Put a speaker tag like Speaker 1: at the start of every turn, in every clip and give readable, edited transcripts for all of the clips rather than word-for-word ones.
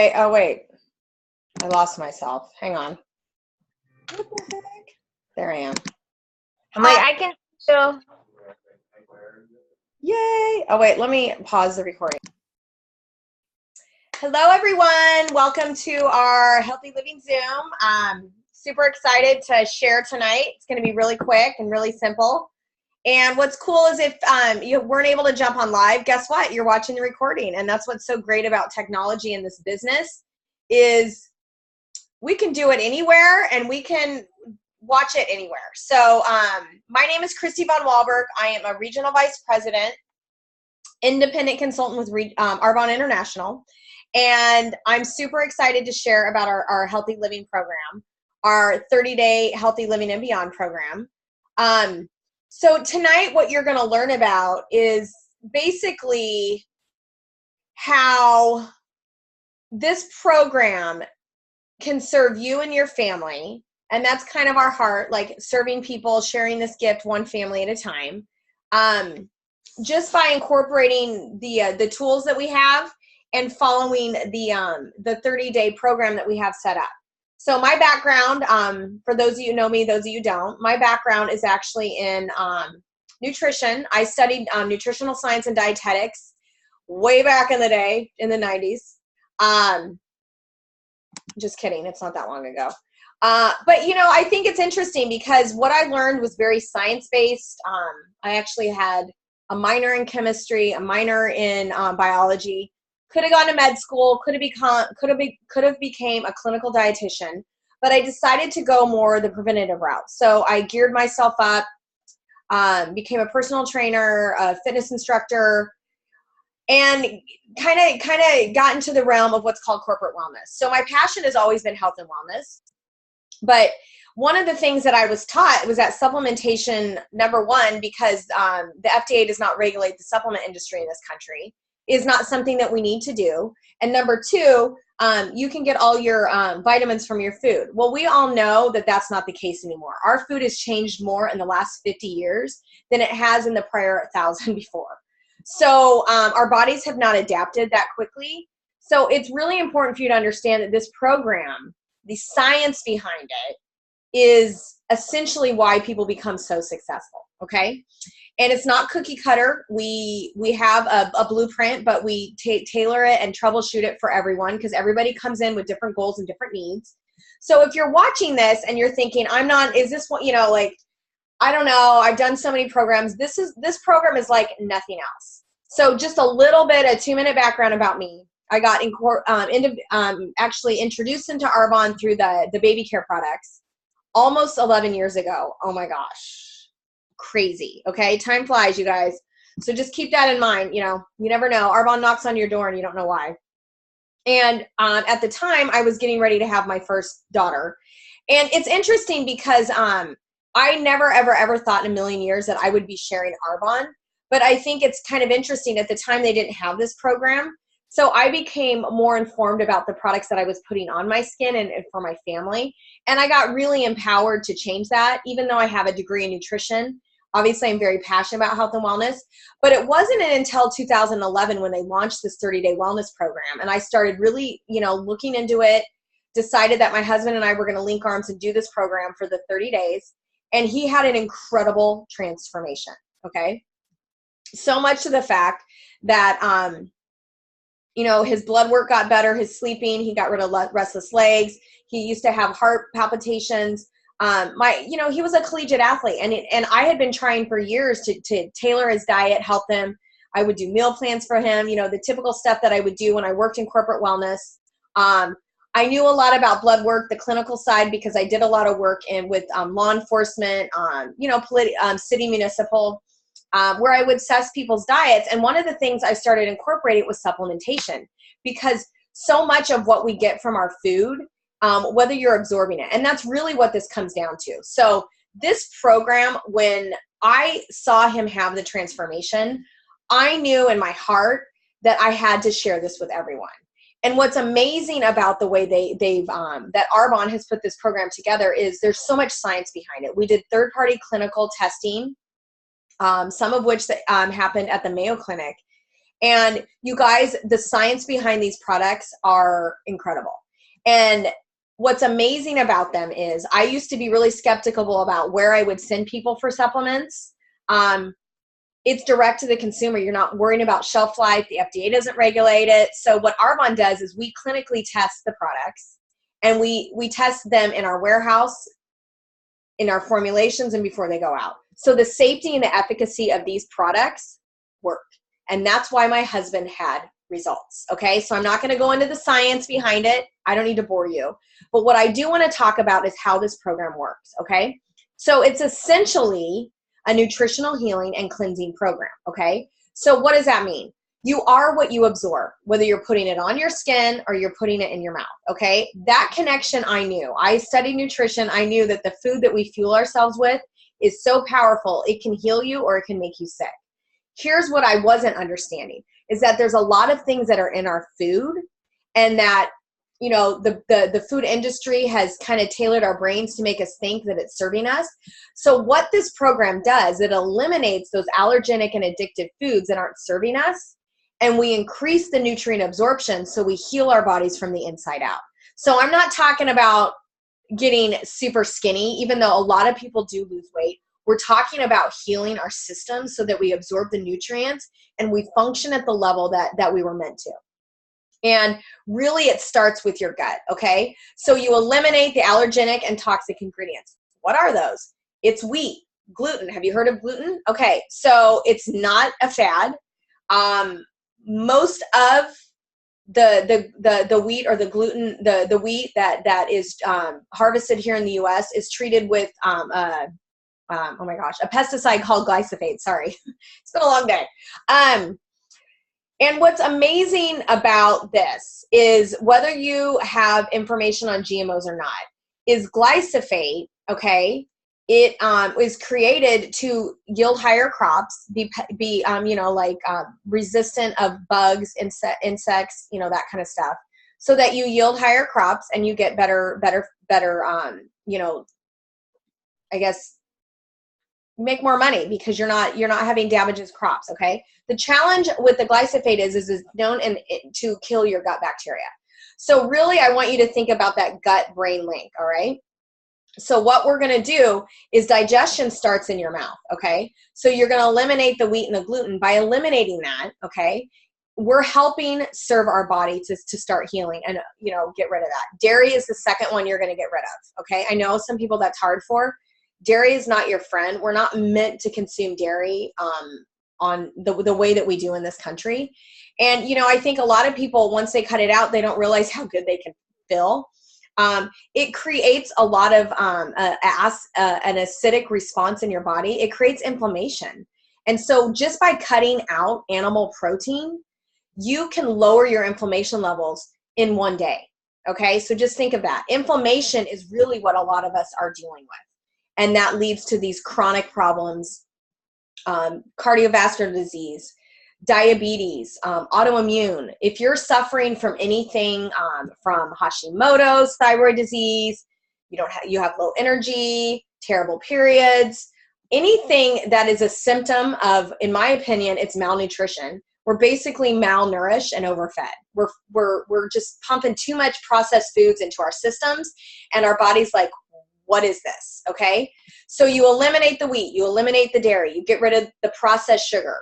Speaker 1: Yay. Oh, wait. I lost myself. Hang on. What the heck? There I am.
Speaker 2: I'm like, I can still.
Speaker 1: Yay. Oh, wait. Let me pause the recording. Hello, everyone. Welcome to our Healthy Living Zoom. Super excited to share tonight. It's going to be really quick and really simple. And what's cool is if you weren't able to jump on live, guess what? You're watching the recording. And that's what's so great about technology in this business is we can do it anywhere and we can watch it anywhere. So my name is Kristy von Waldburg. I am a regional vice president, independent consultant with Arbonne International. And I'm super excited to share about our Healthy Living program, our 30-day Healthy Living and Beyond program. So tonight what you're going to learn about is basically how this program can serve you and your family. And that's kind of our heart, like serving people, sharing this gift one family at a time. Just by incorporating the tools that we have and following the 30-day program that we have set up. So my background, for those of you who know me, those of you who don't, my background is actually in nutrition. I studied nutritional science and dietetics way back in the day, in the 90s. Just kidding, it's not that long ago. But, you know, I think it's interesting because what I learned was very science-based. I actually had a minor in chemistry, a minor in biology. Could have gone to med school, could have became a clinical dietitian, but I decided to go more the preventative route. So I geared myself up, became a personal trainer, a fitness instructor, and kind of got into the realm of what's called corporate wellness. So my passion has always been health and wellness. But one of the things that I was taught was that supplementation, number one, because the FDA does not regulate the supplement industry in this country, is not something that we need to do. And number two, you can get all your vitamins from your food. Well, we all know that that's not the case anymore. Our food has changed more in the last 50 years than it has in the prior 1,000 before. So our bodies have not adapted that quickly. So it's really important for you to understand that this program, the science behind it, is essentially why people become so successful, okay? And it's not cookie cutter. We have a blueprint, but we tailor it and troubleshoot it for everyone because everybody comes in with different goals and different needs. So if you're watching this and you're thinking, is this what, you know, like, I don't know, I've done so many programs. This program is like nothing else. So just a little bit, a 2-minute background about me. I got actually introduced into Arbonne through the baby care products almost 11 years ago. Oh my gosh. Crazy. Okay. Time flies, you guys. So just keep that in mind. You know, you never know. Arbonne knocks on your door and you don't know why. And at the time I was getting ready to have my first daughter. And it's interesting because I never, ever thought in a million years that I would be sharing Arbonne. But I think it's kind of interesting. At the time they didn't have this program. So I became more informed about the products that I was putting on my skin and for my family. And I got really empowered to change that, even though I have a degree in nutrition. Obviously, I'm very passionate about health and wellness. But it wasn't until 2011 when they launched this 30-day wellness program. And I started really, you know, looking into it, decided that my husband and I were going to link arms and do this program for the 30 days. And he had an incredible transformation, okay? So much to the fact that, you know, his blood work got better, his sleeping, he got rid of restless legs. He used to have heart palpitations. He was a collegiate athlete and I had been trying for years to tailor his diet, help him. I would do meal plans for him, you know, the typical stuff that I would do when I worked in corporate wellness. I knew a lot about blood work, the clinical side, because I did a lot of work with law enforcement, city municipal, where I would assess people's diets. And one of the things I started incorporating was supplementation, because so much of what we get from our food, whether you're absorbing it, and that's really what this comes down to. So this program, when I saw him have the transformation, I knew in my heart that I had to share this with everyone. And what's amazing about the way that Arbonne has put this program together is there's so much science behind it. We did third-party clinical testing, some of which happened at the Mayo Clinic. And you guys, the science behind these products are incredible. And what's amazing about them is I used to be really skeptical about where I would send people for supplements. It's direct to the consumer. You're not worrying about shelf life. The FDA doesn't regulate it. So what Arbonne does is we clinically test the products, and we test them in our warehouse, in our formulations, and before they go out. So the safety and the efficacy of these products work. And that's why my husband had results. Okay. So I'm not going to go into the science behind it. I don't need to bore you. But what I do want to talk about is how this program works. Okay. So it's essentially a nutritional healing and cleansing program. Okay. So what does that mean? You are what you absorb, whether you're putting it on your skin or you're putting it in your mouth. Okay. That connection I knew. I studied nutrition. I knew that the food that we fuel ourselves with is so powerful. It can heal you or it can make you sick. Here's what I wasn't understanding is that there's a lot of things that are in our food, and that, you know, the food industry has kind of tailored our brains to make us think that it's serving us. So what this program does, it eliminates those allergenic and addictive foods that aren't serving us, and we increase the nutrient absorption so we heal our bodies from the inside out. So I'm not talking about getting super skinny, even though a lot of people do lose weight. We're talking about healing our system so that we absorb the nutrients and we function at the level that we were meant to. And really it starts with your gut, okay? So you eliminate the allergenic and toxic ingredients. What are those? It's wheat, gluten. Have you heard of gluten? Okay, so it's not a fad. Most of the wheat or the gluten, the wheat that is harvested here in the US is treated with oh my gosh, a pesticide called glyphosate. Sorry, it's been a long day. And what's amazing about this is, whether you have information on GMOs or not, is glyphosate, okay, it is created to yield higher crops, be resistant of bugs, insects, you know, that kind of stuff, so that you yield higher crops and you get better, you know, I guess, make more money because you're not having damages crops. Okay. The challenge with the glyphosate is it's known to kill your gut bacteria. So really, I want you to think about that gut brain link. All right. So what we're going to do is digestion starts in your mouth. Okay. So you're going to eliminate the wheat and the gluten. By eliminating that, okay, we're helping serve our body to start healing and, you know, get rid of that. Dairy is the second one you're going to get rid of. Okay. I know some people that's hard for. Dairy is not your friend. We're not meant to consume dairy on the way that we do in this country. And, you know, I think a lot of people, once they cut it out, they don't realize how good they can feel. It creates a lot of an acidic response in your body. It creates inflammation. And so just by cutting out animal protein, you can lower your inflammation levels in one day. Okay, so just think of that. Inflammation is really what a lot of us are dealing with. And that leads to these chronic problems, cardiovascular disease, diabetes, autoimmune. If you're suffering from anything from Hashimoto's, thyroid disease, you have low energy, terrible periods, anything that is a symptom of, in my opinion, it's malnutrition. We're basically malnourished and overfed. We're just pumping too much processed foods into our systems, and our body's like, what is this? Okay. So you eliminate the wheat, you eliminate the dairy, you get rid of the processed sugar.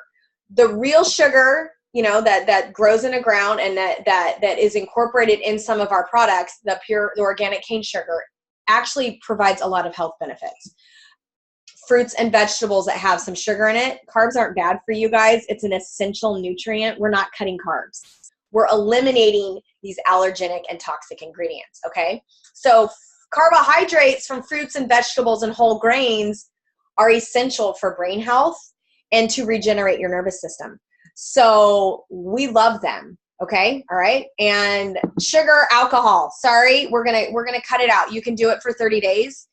Speaker 1: The real sugar, you know, that grows in the ground and that is incorporated in some of our products, the organic cane sugar, actually provides a lot of health benefits. Fruits and vegetables that have some sugar in it, carbs aren't bad for you guys. It's an essential nutrient. We're not cutting carbs. We're eliminating these allergenic and toxic ingredients. Okay. So carbohydrates from fruits and vegetables and whole grains are essential for brain health and to regenerate your nervous system. So we love them. Okay. All right. And sugar, alcohol. Sorry, we're going to cut it out. You can do it for 30 days.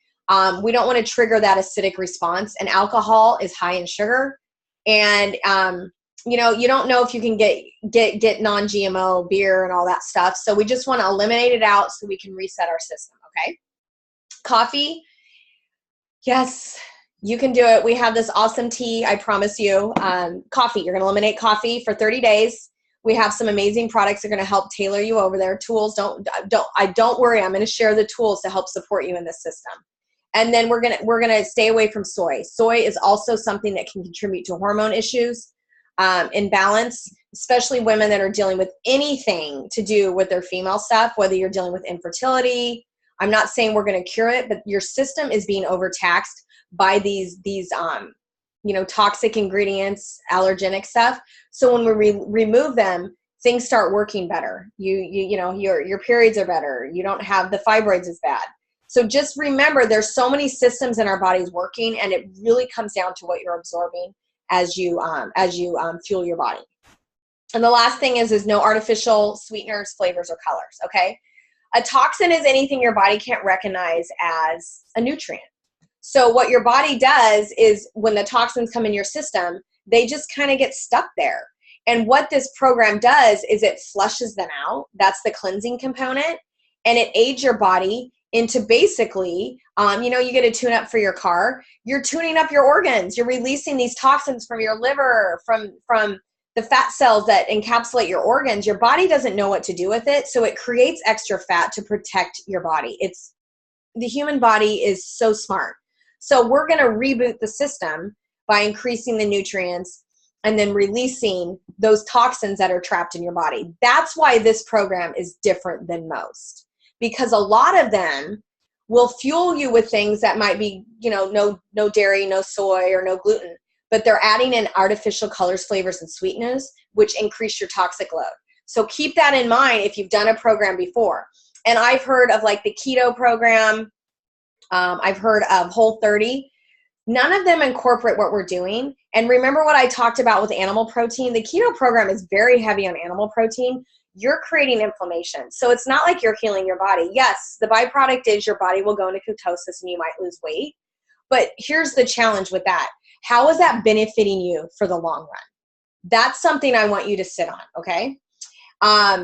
Speaker 1: We don't want to trigger that acidic response, and alcohol is high in sugar. And, you know, you don't know if you can get non-GMO beer and all that stuff. So we just want to eliminate it out so we can reset our system. Okay. Coffee. Yes, You can do it. We have this awesome tea, I promise you. Coffee, you're going to eliminate coffee for 30 days. We have some amazing products that are going to help tailor you over there. Tools, don't worry. I'm going to share the tools to help support you in this system. And then we're gonna stay away from soy. Soy is also something that can contribute to hormone issues, imbalance, especially women that are dealing with anything to do with their female stuff, whether you're dealing with infertility. I'm not saying we're going to cure it, but your system is being overtaxed by these toxic ingredients, allergenic stuff. So when we remove them, things start working better. Your periods are better. You don't have the fibroids as bad. So just remember, there's so many systems in our bodies working, and it really comes down to what you're absorbing as you fuel your body. And the last thing is no artificial sweeteners, flavors, or colors. Okay, a toxin is anything your body can't recognize as a nutrient. So what your body does is when the toxins come in your system, they just kind of get stuck there. And what this program does is it flushes them out. That's the cleansing component, and it aids your body into basically, you get a tune up for your car. You're tuning up your organs. You're releasing these toxins from your liver, from the fat cells that encapsulate your organs. Your body doesn't know what to do with it, so it creates extra fat to protect your body. The human body is so smart. So we're going to reboot the system by increasing the nutrients and then releasing those toxins that are trapped in your body. That's why this program is different than most. Because a lot of them will fuel you with things that might be, no dairy, no soy, or no gluten, but they're adding in artificial colors, flavors, and sweeteners, which increase your toxic load. So keep that in mind if you've done a program before. And I've heard of like the keto program. I've heard of Whole30. None of them incorporate what we're doing. And remember what I talked about with animal protein? The keto program is very heavy on animal protein. You're creating inflammation. So it's not like you're healing your body. Yes, the byproduct is your body will go into ketosis and you might lose weight. But here's the challenge with that. How is that benefiting you for the long run? That's something I want you to sit on, okay?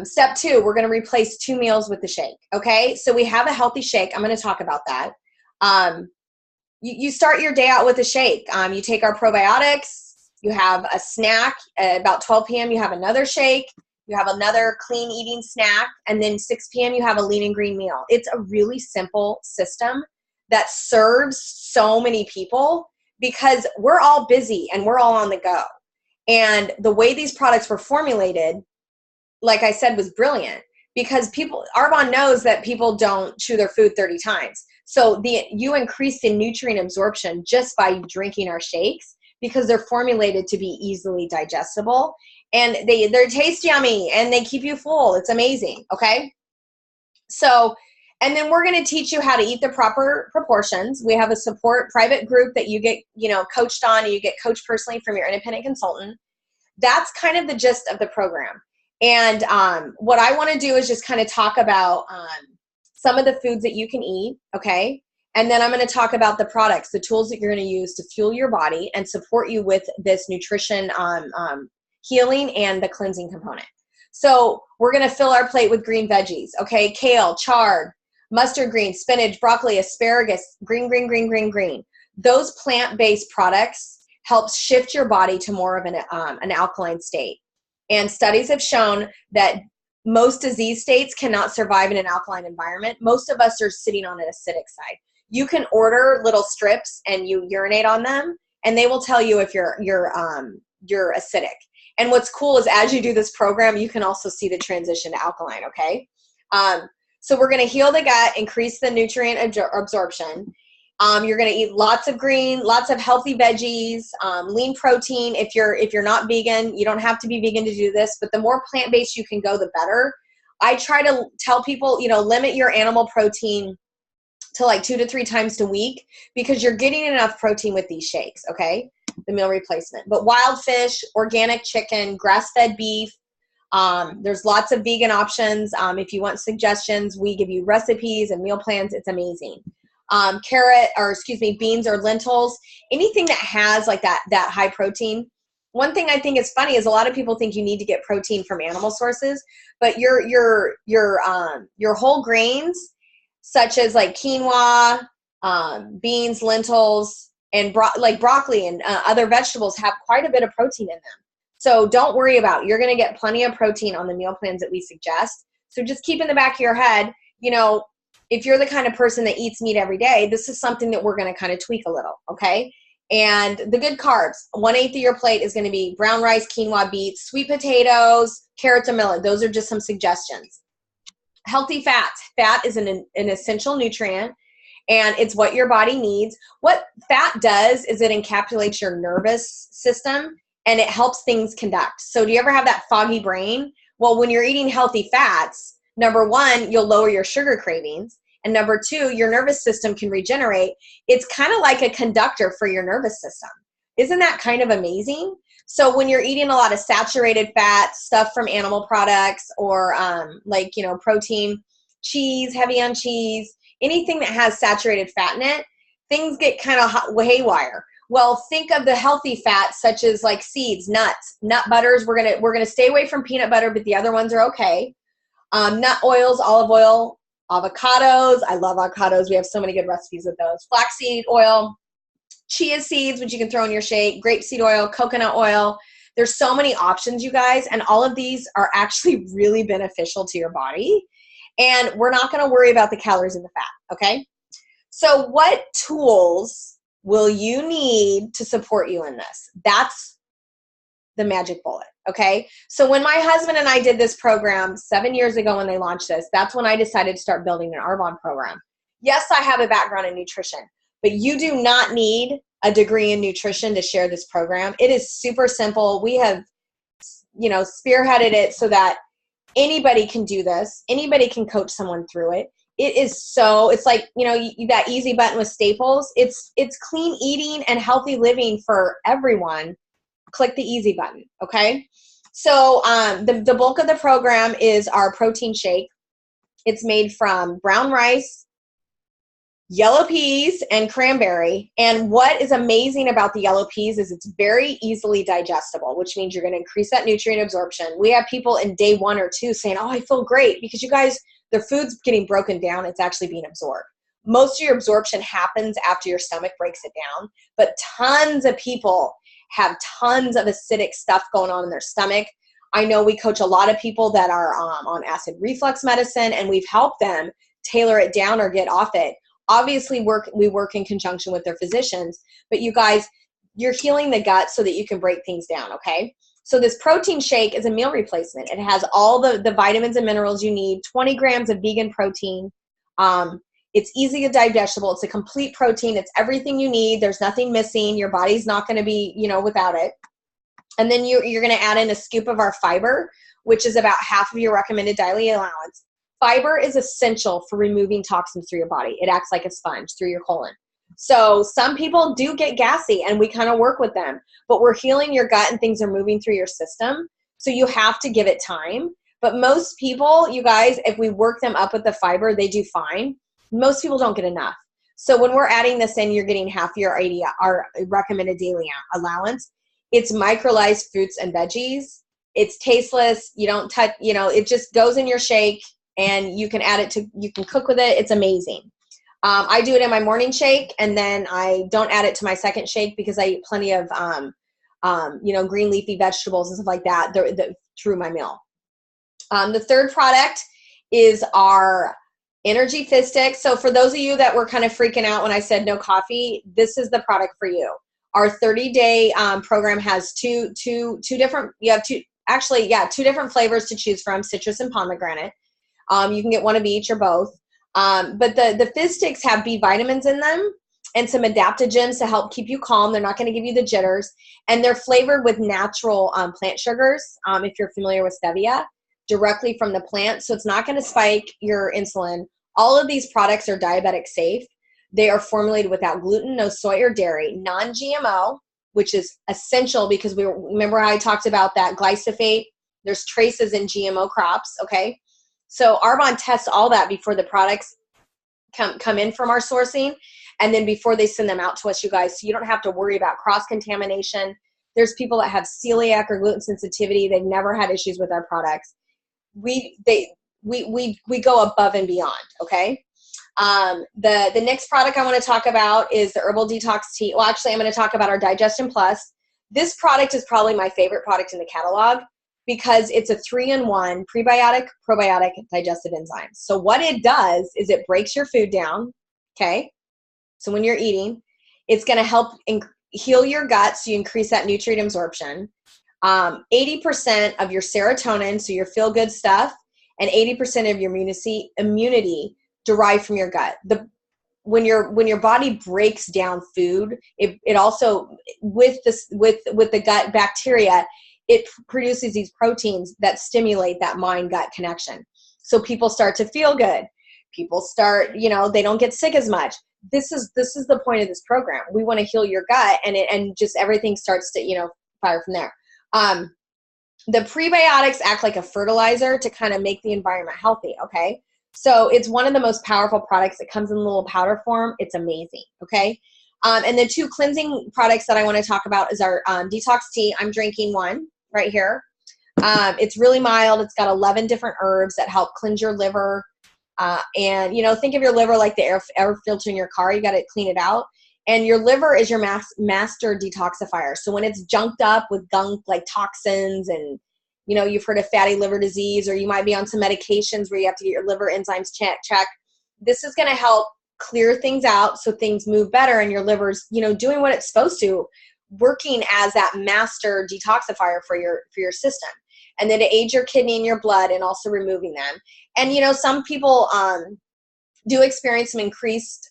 Speaker 1: Step 2, we're going to replace 2 meals with the shake, okay? So we have a healthy shake. I'm going to talk about that. You start your day out with a shake. You take our probiotics. You have a snack. About 12 p.m., you have another shake. You have another clean eating snack, and then 6 p.m. you have a lean and green meal. It's a really simple system that serves so many people because we're all busy and we're all on the go. And the way these products were formulated, like I said, was brilliant because Arbonne knows that people don't chew their food 30 times. So you increase the nutrient absorption just by drinking our shakes because they're formulated to be easily digestible. And they taste yummy and they keep you full. It's amazing. Okay. So, and then we're going to teach you how to eat the proper proportions. We have a support private group that you get, coached on, and you get coached personally from your independent consultant. That's kind of the gist of the program. And what I want to do is just kind of talk about some of the foods that you can eat. Okay. And then I'm going to talk about the products, the tools that you're going to use to fuel your body and support you with this nutrition healing and the cleansing component. So we're going to fill our plate with green veggies. Okay. Kale, chard, mustard greens, spinach, broccoli, asparagus, green. Those plant-based products help shift your body to more of an alkaline state. And studies have shown that most disease states cannot survive in an alkaline environment. Most of us are sitting on an acidic side. You can order little strips and you urinate on them, and they will tell you if you're acidic. And what's cool is as you do this program, you can also see the transition to alkaline, okay? So we're going to heal the gut, increase the nutrient absorption. You're going to eat lots of green, lots of healthy veggies, lean protein. If you're not vegan, you don't have to be vegan to do this, but the more plant-based you can go, the better. I try to tell people, limit your animal protein to like 2 to 3 times a week because you're getting enough protein with these shakes, okay? The meal replacement. But wild fish, organic chicken, grass-fed beef, there's lots of vegan options. If you want suggestions, we give you recipes and meal plans. It's amazing. Beans or lentils, anything that has like that high protein. One thing I think is funny is a lot of people think you need to get protein from animal sources, but your whole grains, such as like quinoa, beans, lentils, and like broccoli and other vegetables have quite a bit of protein in them. So don't worry about it. You're going to get plenty of protein on the meal plans that we suggest. So just keep in the back of your head, if you're the kind of person that eats meat every day, this is something that we're going to kind of tweak a little, okay? And the good carbs, 1/8 of your plate is going to be brown rice, quinoa, beets, sweet potatoes, carrots, and millet. Those are just some suggestions. Healthy fats. Fat is an essential nutrient, and it's what your body needs. What fat does is it encapsulates your nervous system, and it helps things conduct. So do you ever have that foggy brain? Well, when you're eating healthy fats, number one, you'll lower your sugar cravings. And number two, your nervous system can regenerate. It's kind of like a conductor for your nervous system. Isn't that kind of amazing? So when you're eating a lot of saturated fat, stuff from animal products, or protein, cheese, heavy on cheese, anything that has saturated fat in it, things get kind of haywire. Well, think of the healthy fats such as like seeds, nuts, nut butters. We're gonna stay away from peanut butter, but the other ones are okay. Nut oils, olive oil, avocados. I love avocados. We have so many good recipes with those. Flaxseed oil, chia seeds, which you can throw in your shake, grapeseed oil, coconut oil. There's so many options, you guys, and all of these are actually really beneficial to your body. And we're not going to worry about the calories in the fat, okay? So what tools will you need to support you in this? That's the magic bullet, okay? So when my husband and I did this program 7 years ago when they launched this, that's when I decided to start building an Arbonne program. Yes, I have a background in nutrition, but you do not need a degree in nutrition to share this program. It is super simple. We have, spearheaded it so that anybody can do this. Anybody can coach someone through it. It's like, that easy button with Staples. It's clean eating and healthy living for everyone. Click the easy button, okay? So the bulk of the program is our protein shake. It's made from brown rice, yellow peas, and cranberry. And what is amazing about the yellow peas is it's very easily digestible, which means you're going to increase that nutrient absorption. We have people in day 1 or 2 saying, oh, I feel great, because you guys, their food's getting broken down. It's actually being absorbed. Most of your absorption happens after your stomach breaks it down, but tons of people have tons of acidic stuff going on in their stomach. I know we coach a lot of people that are on acid reflux medicine, and we've helped them tailor it down or get off it. Obviously, we work in conjunction with their physicians, but you guys, you're healing the gut so that you can break things down, okay? So this protein shake is a meal replacement. It has all the vitamins and minerals you need, 20 grams of vegan protein. It's easy and digestible. It's a complete protein. It's everything you need. There's nothing missing. Your body's not going to be, without it. And then you're going to add in a scoop of our fiber, which is about half of your recommended daily allowance. Fiber is essential for removing toxins through your body. It acts like a sponge through your colon. So some people do get gassy, and we kind of work with them, but we're healing your gut and things are moving through your system. So you have to give it time. But most people, you guys, if we work them up with the fiber, they do fine. Most people don't get enough. So when we're adding this in, you're getting half our recommended daily allowance. It's microlysed fruits and veggies. It's tasteless. You don't touch, it just goes in your shake, and you can add it you can cook with it. It's amazing. I do it in my morning shake, and then I don't add it to my second shake because I eat plenty of, green leafy vegetables and stuff like that through my meal. The third product is our Energy Fizz Stick. So for those of you that were kind of freaking out when I said no coffee, this is the product for you. Our 30-day program has two different flavors to choose from, citrus and pomegranate. You can get one of each or both. But the Fizz Sticks have B vitamins in them and some adaptogens to help keep you calm. They're not going to give you the jitters. And they're flavored with natural plant sugars, if you're familiar with stevia, directly from the plant. So it's not going to spike your insulin. All of these products are diabetic safe. They are formulated without gluten, no soy or dairy, non-GMO, which is essential because remember how I talked about that glyphosate? There's traces in GMO crops, okay? So Arbonne tests all that before the products come in from our sourcing, and then before they send them out to us, you guys, so you don't have to worry about cross-contamination. There's people that have celiac or gluten sensitivity. They've never had issues with our products. We go above and beyond, okay? The next product I want to talk about is the Herbal Detox Tea. Well, actually, I'm going to talk about our Digestion Plus. This product is probably my favorite product in the catalog because it's a 3-in-1 prebiotic, probiotic, digestive enzymes. So what it does is it breaks your food down, okay? So when you're eating, it's going to help heal your gut so you increase that nutrient absorption. 80% of your serotonin, so your feel-good stuff, and 80% of your immunity derived from your gut. When your body breaks down food, it also with the gut bacteria, it produces these proteins that stimulate that mind-gut connection. So people start to feel good. People start, they don't get sick as much. This is the point of this program. We want to heal your gut, and just everything starts to fire from there. The prebiotics act like a fertilizer to kind of make the environment healthy. Okay. So it's one of the most powerful products. It comes in a little powder form. It's amazing. Okay. And the 2 cleansing products that I want to talk about is our detox tea. I'm drinking one right here. It's really mild. It's got 11 different herbs that help cleanse your liver. And think of your liver like the air filter in your car. You got to clean it out. And your liver is your master detoxifier. So when it's junked up with gunk like toxins and you've heard of fatty liver disease, or you might be on some medications where you have to get your liver enzymes checked. This is going to help clear things out so things move better, and your liver's, doing what it's supposed to, working as that master detoxifier for your system. And then to aid your kidney and your blood and also removing them. And, some people do experience some increased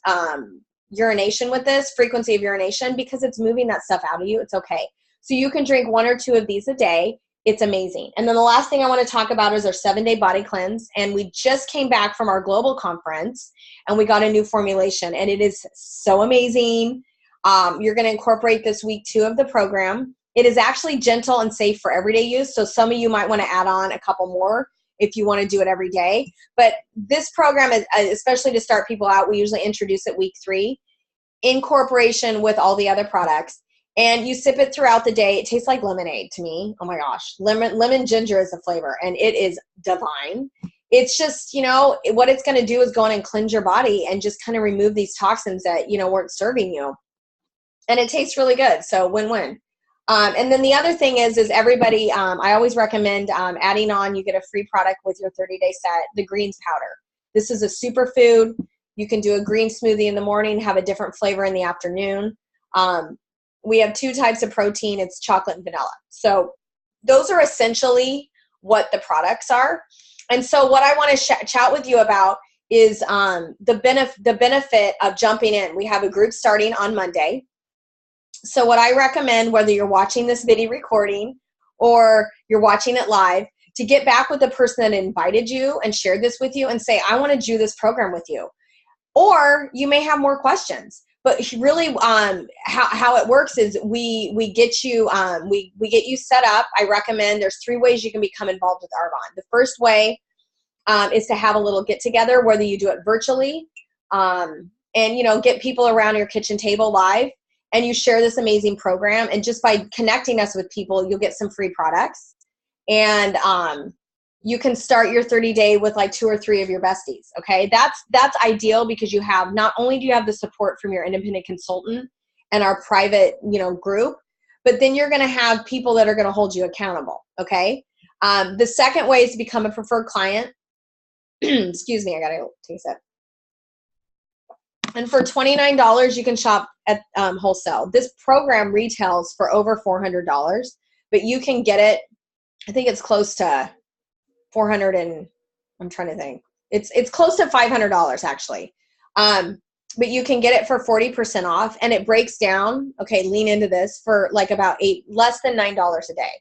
Speaker 1: urination with this, frequency of urination, because it's moving that stuff out of you. It's okay. So you can drink 1 or 2 of these a day. It's amazing. And then the last thing I want to talk about is our 7-day body cleanse. And we just came back from our global conference and we got a new formulation, and it is so amazing. You're going to incorporate this week 2 of the program. It is actually gentle and safe for everyday use. So some of you might want to add on a couple more if you want to do it every day. But this program is, especially to start people out, we usually introduce it week 3 in corporation with all the other products. And you sip it throughout the day. It tastes like lemonade to me. Oh my gosh. Lemon ginger is the flavor, and it is divine. It's just, what it's going to do is go in and cleanse your body and just kind of remove these toxins that, weren't serving you. And it tastes really good. So win-win. And then the other thing is everybody, I always recommend adding on, you get a free product with your 30-day set, the greens powder. This is a superfood. You can do a green smoothie in the morning, have a different flavor in the afternoon. We have 2 types of protein. It's chocolate and vanilla. So those are essentially what the products are. And so what I want to chat with you about is the benefit of jumping in. We have a group starting on Monday. So what I recommend, whether you're watching this video recording or you're watching it live, to get back with the person that invited you and shared this with you and say, I want to do this program with you. Or you may have more questions. But really, how it works is we get you we get you set up. I recommend there's 3 ways you can become involved with Arbonne. The first way is to have a little get together, whether you do it virtually, and get people around your kitchen table live, and you share this amazing program. And just by connecting us with people, you'll get some free products, and you can start your 30-day with like 2 or 3 of your besties. Okay. That's ideal because you have, not only do you have the support from your independent consultant and our private, group, but then you're going to have people that are going to hold you accountable. Okay. The second way is to become a preferred client. Excuse me. I got to take a sip. And for $29, you can shop at wholesale. This program retails for over $400, but you can get it. I think it's close to 400 and I'm trying to think. It's close to $500 actually. But you can get it for 40% off, and it breaks down. Okay. Lean into this for like about less than $9 a day.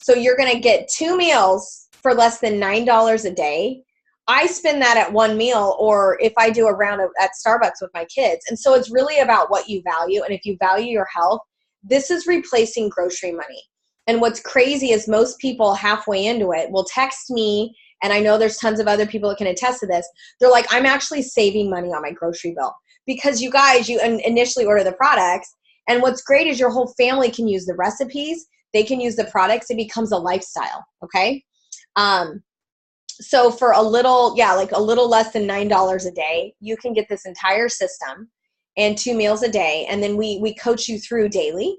Speaker 1: So you're going to get 2 meals for less than $9 a day. I spend that at 1 meal, or if I do a round at Starbucks with my kids. And so it's really about what you value. And if you value your health, this is replacing grocery money. And what's crazy is most people halfway into it will text me, and I know there's tons of other people that can attest to this. They're like, I'm actually saving money on my grocery bill, because you guys, you initially order the products. And what's great is your whole family can use the recipes. They can use the products. It becomes a lifestyle. Okay. So for a little, like a little less than $9 a day, you can get this entire system and 2 meals a day. And then we coach you through daily.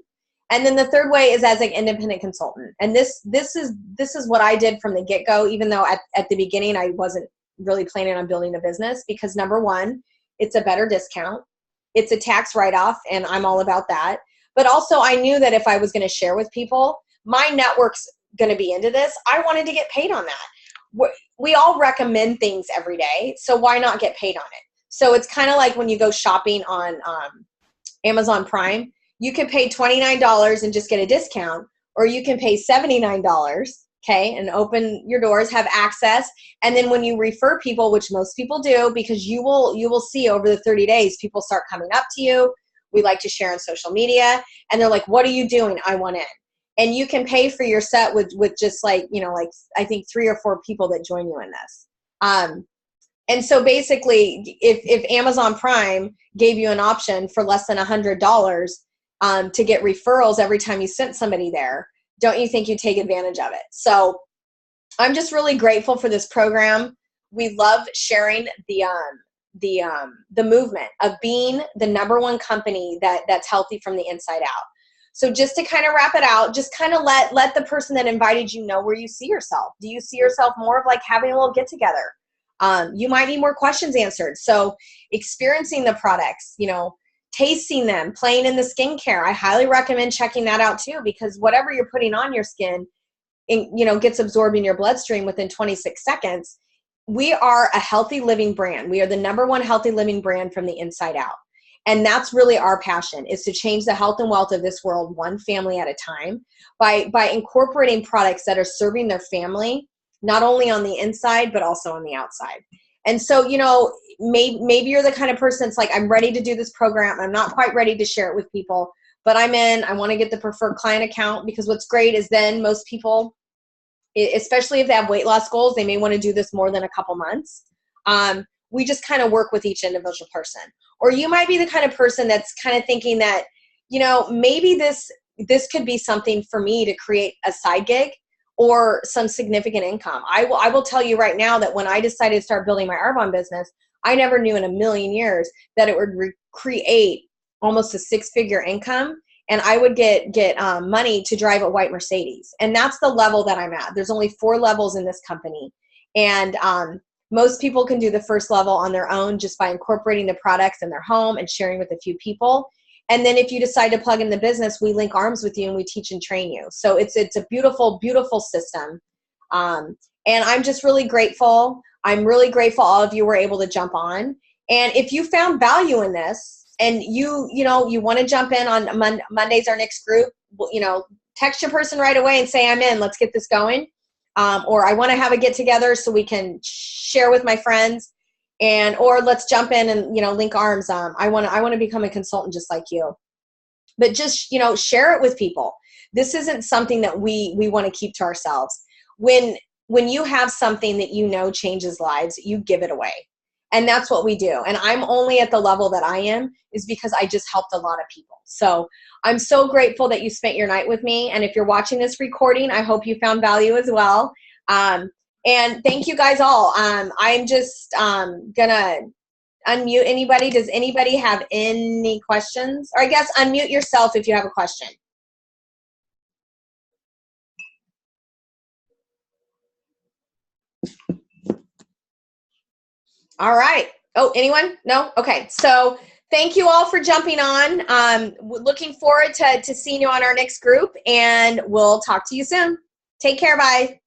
Speaker 1: And then the third way is as an independent consultant. And this is what I did from the get-go, even though at the beginning I wasn't really planning on building a business, because number one, it's a better discount. It's a tax write-off, and I'm all about that. But also I knew that if I was going to share with people, my network's going to be into this. I wanted to get paid on that. We all recommend things every day, so why not get paid on it? So it's kind of like when you go shopping on Amazon Prime, you can pay $29 and just get a discount, or you can pay $79, okay, and open your doors, have access. And then when you refer people, which most people do, because you will see over the 30 days, people start coming up to you. We like to share on social media, and they're like, what are you doing? I want in. And you can pay for your set with just like, like I think 3 or 4 people that join you in this. And so basically, if Amazon Prime gave you an option for less than $100 to get referrals every time you sent somebody there, don't you think you'd take advantage of it? So I'm just really grateful for this program. We love sharing the movement of being the #1 company that's healthy from the inside out. So just to kind of wrap it out, just kind of let the person that invited you know where you see yourself. Do you see yourself more of like having a little get together? You might need more questions answered. So experiencing the products, tasting them, playing in the skincare. I highly recommend checking that out too, because whatever you're putting on your skin, gets absorbed in your bloodstream within 26 seconds. We are a healthy living brand. We are the #1 healthy living brand from the inside out. And that's really our passion, is to change the health and wealth of this world one family at a time by incorporating products that are serving their family, not only on the inside, but also on the outside. And so, maybe you're the kind of person that's like, I'm ready to do this program. I'm not quite ready to share it with people, but I'm in. I want to get the preferred client account, because what's great is then most people, especially if they have weight loss goals, they may want to do this more than a couple months. We just kind of work with each individual person. Or you might be the kind of person that's kind of thinking that, maybe this could be something for me to create a side gig or some significant income. I will tell you right now that when I decided to start building my Arbonne business, I never knew in a million years that it would create almost a 6-figure income, and I would get money to drive a white Mercedes. And that's the level that I'm at. There's only 4 levels in this company. And most people can do the first level on their own just by incorporating the products in their home and sharing with a few people. And then if you decide to plug in the business, we link arms with you and we teach and train you. So it's a beautiful, beautiful system. And I'm just really grateful. I'm really grateful all of you were able to jump on. And if you found value in this and you want to jump in on Monday's our next group, text your person right away and say, I'm in, let's get this going. Or I want to have a get together so we can share with my friends. Or let's jump in and, link arms. I want to become a consultant just like you. But just, share it with people. This isn't something that we want to keep to ourselves. When you have something that changes lives, you give it away. And that's what we do. And I'm only at the level that I am is because I just helped a lot of people. So I'm so grateful that you spent your night with me. And if you're watching this recording, I hope you found value as well. And thank you guys all. I'm just gonna unmute anybody. Does anybody have any questions? Or I guess unmute yourself if you have a question. All right. Oh, anyone? No? Okay. So thank you all for jumping on. Looking forward to seeing you on our next group, and we'll talk to you soon. Take care. Bye.